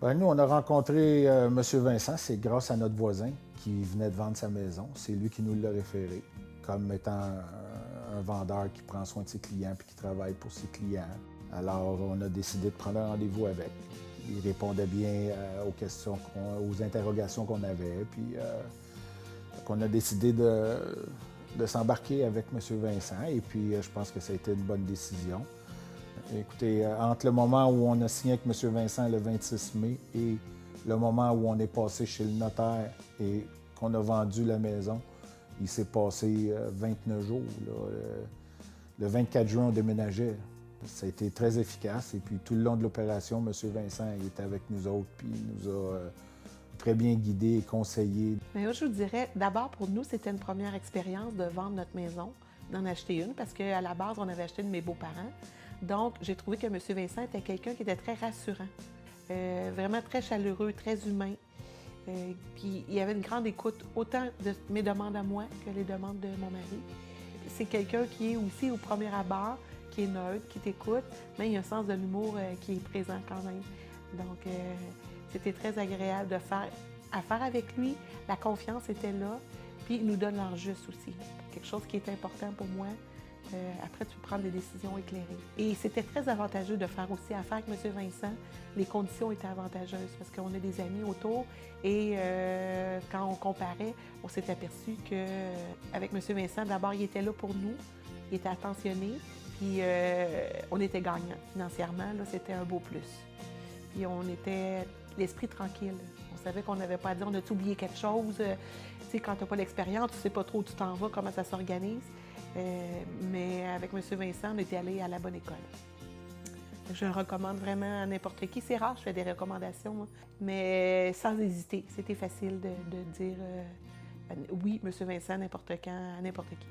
Ben, nous, on a rencontré M. Vincent, c'est grâce à notre voisin qui venait de vendre sa maison. C'est lui qui nous l'a référé comme étant un vendeur qui prend soin de ses clients puis qui travaille pour ses clients. Alors, on a décidé de prendre un rendez-vous avec. Il répondait bien aux questions, aux interrogations qu'on avait. Puis, on a décidé de s'embarquer avec M. Vincent. Et puis, je pense que ça a été une bonne décision. Écoutez, entre le moment où on a signé avec M. Vincent le 26 mai et le moment où on est passé chez le notaire et qu'on a vendu la maison, il s'est passé 29 jours. Là. Le 24 juin, on déménageait. Ça a été très efficace. Et puis tout le long de l'opération, M. Vincent il était avec nous autres, puis il nous a très bien guidés et conseillés. Mais je vous dirais, d'abord pour nous, c'était une première expérience de vendre notre maison, d'en acheter une, parce qu'à la base, on avait acheté de mes beaux-parents. Donc, j'ai trouvé que M. Vincent était quelqu'un qui était très rassurant, vraiment très chaleureux, très humain. Puis il y avait une grande écoute, autant de mes demandes à moi que les demandes de mon mari. C'est quelqu'un qui est aussi au premier abord, qui est neutre, qui t'écoute, mais il y a un sens de l'humour qui est présent quand même. Donc, c'était très agréable de faire affaire avec lui. La confiance était là, puis il nous donne l'heure juste aussi. Quelque chose qui est important pour moi. Après, tu peux prendre des décisions éclairées. Et c'était très avantageux de faire aussi affaire avec M. Vincent. Les conditions étaient avantageuses parce qu'on a des amis autour et quand on comparait, on s'est aperçu qu'avec M. Vincent, d'abord, il était là pour nous, il était attentionné, puis on était gagnants financièrement. Là, c'était un beau plus. Puis on était l'esprit tranquille. On savait qu'on n'avait pas à dire, on a-tu oublié quelque chose? Tu sais, quand tu n'as pas l'expérience, tu ne sais pas trop où tu t'en vas, comment ça s'organise. Mais avec M. Vincent, on était allé à la bonne école. Je le recommande vraiment à n'importe qui. C'est rare, je fais des recommandations, mais sans hésiter. C'était facile de dire oui, M. Vincent, n'importe quand, à n'importe qui.